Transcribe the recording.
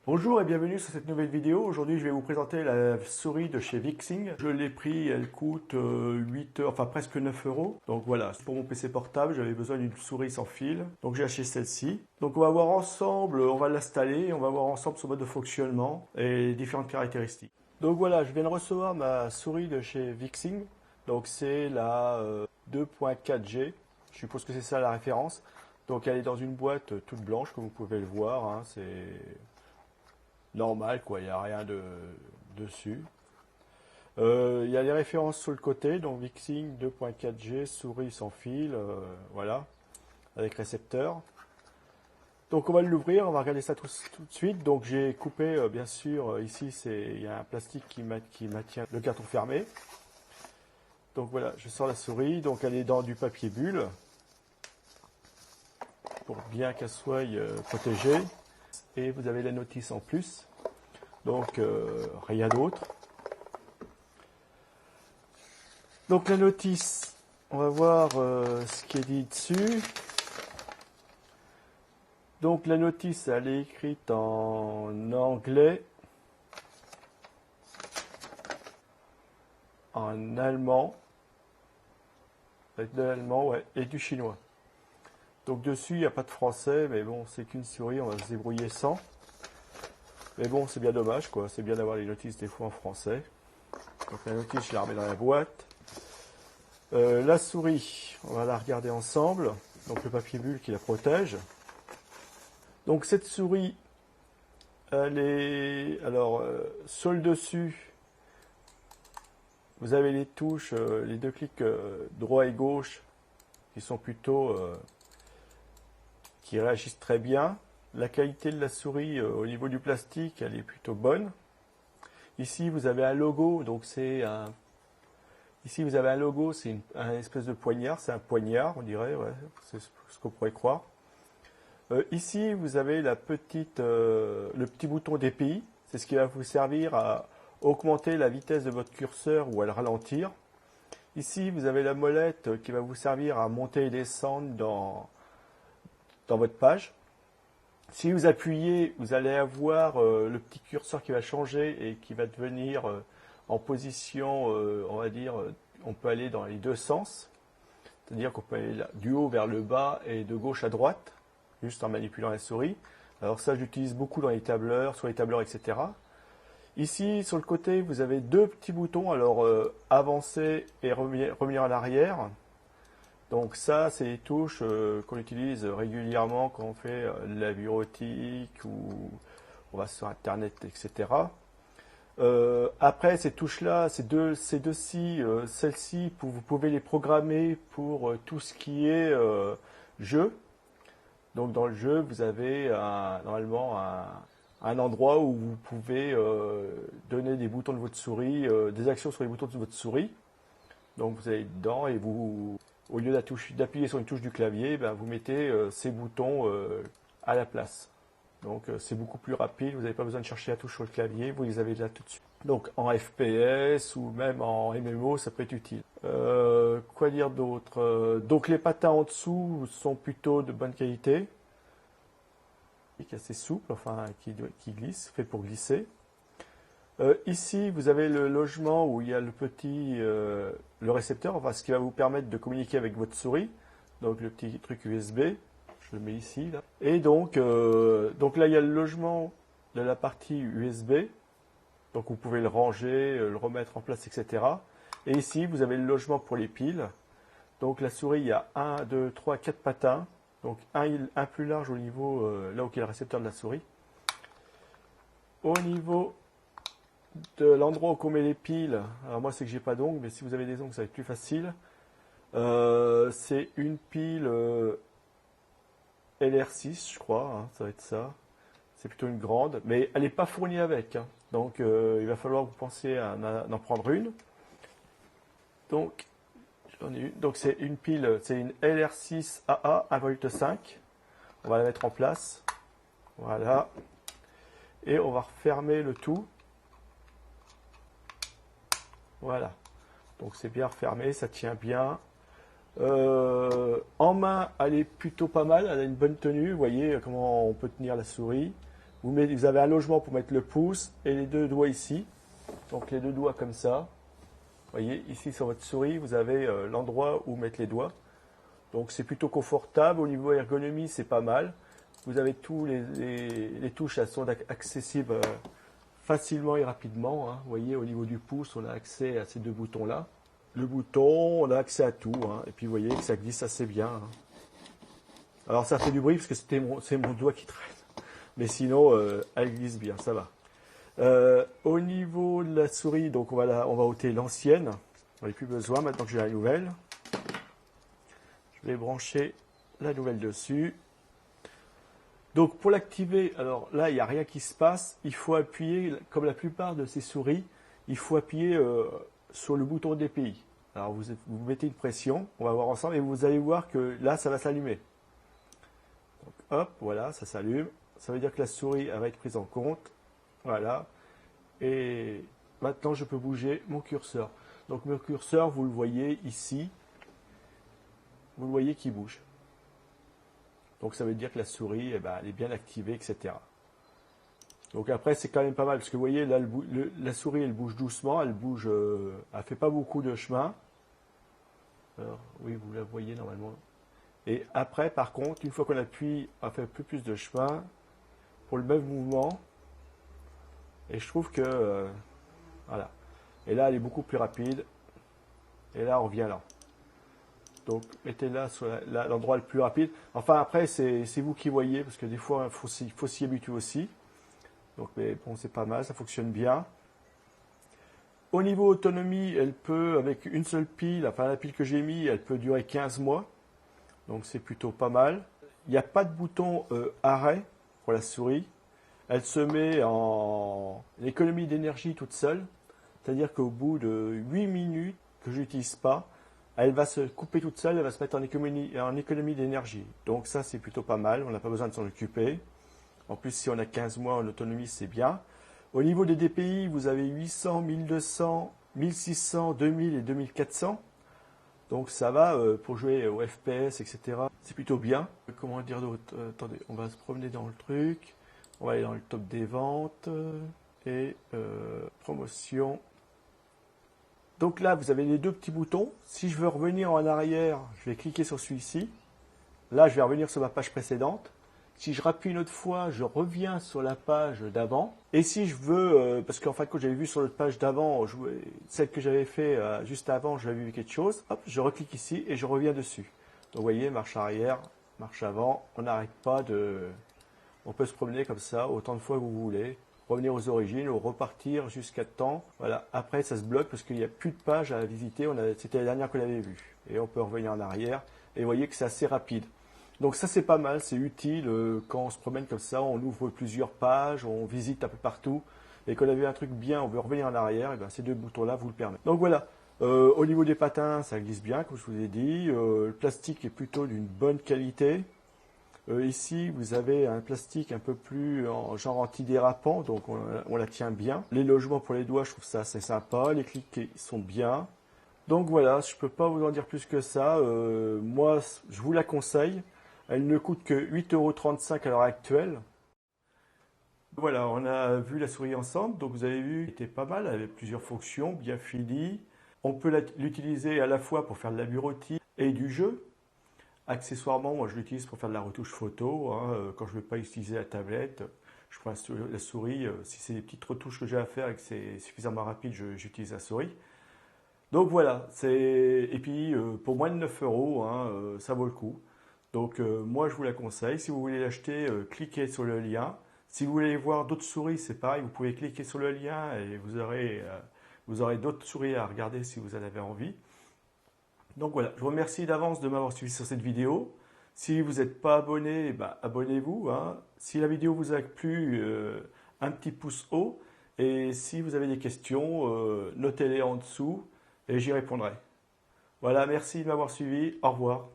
Bonjour et bienvenue sur cette nouvelle vidéo. Aujourd'hui, je vais vous présenter la souris de chez Vixing. Je l'ai pris, elle coûte 8 euros, enfin presque 9 euros. Donc voilà, pour mon PC portable, j'avais besoin d'une souris sans fil. Donc j'ai acheté celle-ci. Donc on va voir ensemble, on va l'installer, on va voir ensemble son mode de fonctionnement et les différentes caractéristiques. Donc voilà, je viens de recevoir ma souris de chez Vixing. Donc c'est la 2.4G. Je suppose que c'est ça la référence. Donc elle est dans une boîte toute blanche, comme vous pouvez le voir, hein. C'est normal, quoi, il n'y a rien dessus. Il y a les références sur le côté, donc Vixing 2.4G, souris sans fil, voilà, avec récepteur. Donc on va l'ouvrir, on va regarder ça tout de suite. Donc j'ai coupé, bien sûr, ici il y a un plastique qui maintient le carton fermé. Donc voilà, je sors la souris, donc elle est dans du papier bulle, pour bien qu'elle soit protégée. Et vous avez la notice en plus, donc rien d'autre. Donc la notice, on va voir ce qui est dit dessus. Donc la notice, elle est écrite en anglais, en allemand, avec de l'allemand, ouais, et du chinois. Donc dessus, il n'y a pas de français, mais bon, c'est qu'une souris, on va se débrouiller sans. Mais bon, c'est bien dommage, quoi. C'est bien d'avoir les notices des fois en français. Donc la notice, je la remets dans la boîte. La souris, on va la regarder ensemble. Donc le papier bulle qui la protège. Donc cette souris, elle est... Alors, sur le dessus, vous avez les touches, les deux clics droit et gauche, qui sont plutôt... qui réagissent très bien. La qualité de la souris au niveau du plastique, elle est plutôt bonne. Ici, vous avez un logo, donc c'est un... Ici, vous avez un logo, c'est un espèce de poignard, c'est un poignard, on dirait, ouais, c'est ce qu'on pourrait croire. Ici, vous avez le petit bouton DPI, c'est ce qui va vous servir à augmenter la vitesse de votre curseur ou à le ralentir. Ici, vous avez la molette qui va vous servir à monter et descendre dans votre page. Si vous appuyez, vous allez avoir le petit curseur qui va changer et qui va devenir en position, on va dire, on peut aller dans les deux sens. C'est-à-dire qu'on peut aller du haut vers le bas et de gauche à droite, juste en manipulant la souris. Alors ça, j'utilise beaucoup dans les tableurs, sur les tableurs, etc. Ici, sur le côté, vous avez deux petits boutons, alors avancer et revenir en arrière. Donc ça, c'est les touches qu'on utilise régulièrement quand on fait de la bureautique ou on va sur Internet, etc. Après, ces touches-là, ces deux-ci, celles-ci, vous pouvez les programmer pour tout ce qui est jeu. Donc dans le jeu, vous avez normalement un endroit où vous pouvez donner des boutons de votre souris, des actions sur les boutons de votre souris. Donc vous allez dedans et au lieu d'appuyer sur une touche du clavier, ben, vous mettez ces boutons à la place. Donc c'est beaucoup plus rapide, vous n'avez pas besoin de chercher la touche sur le clavier, vous les avez là tout de suite. Donc en FPS ou même en MMO, ça peut être utile. Quoi dire d'autre? Donc les patins en dessous sont plutôt de bonne qualité. Assez souple, enfin qui glisse, fait pour glisser. Ici, vous avez le logement où il y a le récepteur, enfin ce qui va vous permettre de communiquer avec votre souris. Donc le petit truc USB, je le mets ici. Là. Et donc là, il y a le logement de la partie USB. Donc vous pouvez le ranger, le remettre en place, etc. Et ici, vous avez le logement pour les piles. Donc la souris, il y a 1, 2, 3, 4 patins. Donc un plus large au niveau, là où il y a le récepteur de la souris. Au niveau de l'endroit où on met les piles, alors moi c'est que j'ai pas d'ongles, mais si vous avez des ongles ça va être plus facile. C'est une pile LR6 je crois, hein, ça va être ça. C'est plutôt une grande, mais elle n'est pas fournie avec. Hein. Donc il va falloir vous penser à en prendre une. Donc j'en ai une. Donc c'est une pile, c'est une LR6 AA 1,5 V. On va la mettre en place. Voilà. Et on va refermer le tout. Voilà, donc c'est bien refermé, ça tient bien. En main, elle est plutôt pas mal, elle a une bonne tenue, vous voyez comment on peut tenir la souris. Vous avez un logement pour mettre le pouce et les deux doigts ici. Donc les deux doigts comme ça. Vous voyez, ici sur votre souris, vous avez l'endroit où mettre les doigts. Donc c'est plutôt confortable. Au niveau ergonomie, c'est pas mal. Vous avez tous les touches, elles sont accessibles facilement et rapidement. Hein. Vous voyez, au niveau du pouce, on a accès à ces deux boutons-là. Le bouton, on a accès à tout. Hein. Et puis vous voyez que ça glisse assez bien. Hein. Alors ça fait du bruit parce que c'est mon doigt qui traîne. Mais sinon, elle glisse bien, ça va. Au niveau de la souris, donc on va ôter l'ancienne. On n'a plus besoin maintenant que j'ai la nouvelle. Je vais brancher la nouvelle dessus. Donc pour l'activer, alors là, il n'y a rien qui se passe. Il faut appuyer, comme la plupart de ces souris, il faut appuyer sur le bouton DPI. Alors vous mettez une pression, on va voir ensemble, et vous allez voir que là, ça va s'allumer. Donc hop, voilà, ça s'allume. Ça veut dire que la souris elle va être prise en compte. Voilà. Et maintenant, je peux bouger mon curseur. Donc mon curseur, vous le voyez ici. Vous le voyez qui bouge. Donc ça veut dire que la souris, eh ben, elle est bien activée, etc. Donc après, c'est quand même pas mal, parce que vous voyez, là, la souris, elle bouge doucement, elle bouge, elle fait pas beaucoup de chemin. Alors, oui, vous la voyez normalement. Et après, par contre, une fois qu'on appuie, elle fait plus de chemin pour le même mouvement. Et je trouve que, voilà. Et là, elle est beaucoup plus rapide. Et là, on revient là. Donc, mettez-la sur l'endroit le plus rapide. Enfin, après, c'est vous qui voyez, parce que des fois, il faut s'y habituer aussi. Donc, mais bon, c'est pas mal, ça fonctionne bien. Au niveau autonomie, elle peut, avec une seule pile, enfin la pile que j'ai mis, elle peut durer 15 mois. Donc, c'est plutôt pas mal. Il n'y a pas de bouton arrêt pour la souris. Elle se met en économie d'énergie toute seule. C'est-à-dire qu'au bout de 8 minutes que je n'utilise pas, elle va se couper toute seule, elle va se mettre en économie d'énergie. Donc ça, c'est plutôt pas mal, on n'a pas besoin de s'en occuper. En plus, si on a 15 mois en autonomie, c'est bien. Au niveau des DPI, vous avez 800, 1200, 1600, 2000 et 2400. Donc ça va pour jouer au FPS, etc. C'est plutôt bien. Comment dire d'autre? Attendez, on va se promener dans le truc. On va aller dans le top des ventes et promotion. Donc là, vous avez les deux petits boutons. Si je veux revenir en arrière, je vais cliquer sur celui-ci. Là, je vais revenir sur ma page précédente. Si je rappuie une autre fois, je reviens sur la page d'avant. Et si je veux, parce qu'en fin de compte, j'avais vu sur l'autre page d'avant, celle que j'avais fait juste avant, j'avais vu quelque chose. Hop, je reclique ici et je reviens dessus. Donc vous voyez, marche arrière, marche avant. On n'arrête pas de... On peut se promener comme ça autant de fois que vous voulez. Revenir aux origines ou repartir jusqu'à temps. Voilà. Après, ça se bloque parce qu'il n'y a plus de pages à visiter. C'était la dernière qu'on avait vue. Et on peut revenir en arrière. Et vous voyez que c'est assez rapide. Donc ça, c'est pas mal. C'est utile quand on se promène comme ça. On ouvre plusieurs pages, on visite un peu partout. Et quand on a vu un truc bien, on veut revenir en arrière. Et bien, ces deux boutons-là vous le permettent. Donc voilà. Au niveau des patins, ça glisse bien, comme je vous ai dit. Le plastique est plutôt d'une bonne qualité. Ici, vous avez un plastique un peu plus genre antidérapant, donc on la tient bien. Les logements pour les doigts, je trouve ça assez sympa. Les clics sont bien. Donc voilà, je ne peux pas vous en dire plus que ça. Moi, je vous la conseille. Elle ne coûte que 8,35 € à l'heure actuelle. Voilà, on a vu la souris ensemble. Donc vous avez vu, elle était pas mal, elle avait plusieurs fonctions, bien finie. On peut l'utiliser à la fois pour faire de la bureautique et du jeu. Accessoirement, moi je l'utilise pour faire de la retouche photo. Hein, quand je ne vais pas utiliser la tablette, je prends la souris. Si c'est des petites retouches que j'ai à faire et que c'est suffisamment rapide, j'utilise la souris. Donc voilà, et puis pour moins de 9 €, hein, ça vaut le coup. Donc moi je vous la conseille. Si vous voulez l'acheter, cliquez sur le lien. Si vous voulez voir d'autres souris, c'est pareil, vous pouvez cliquer sur le lien et vous aurez d'autres souris à regarder si vous en avez envie. Donc voilà, je vous remercie d'avance de m'avoir suivi sur cette vidéo. Si vous n'êtes pas abonné, abonnez-vous. Hein. Si la vidéo vous a plu, un petit pouce haut. Et si vous avez des questions, notez-les en dessous et j'y répondrai. Voilà, merci de m'avoir suivi. Au revoir.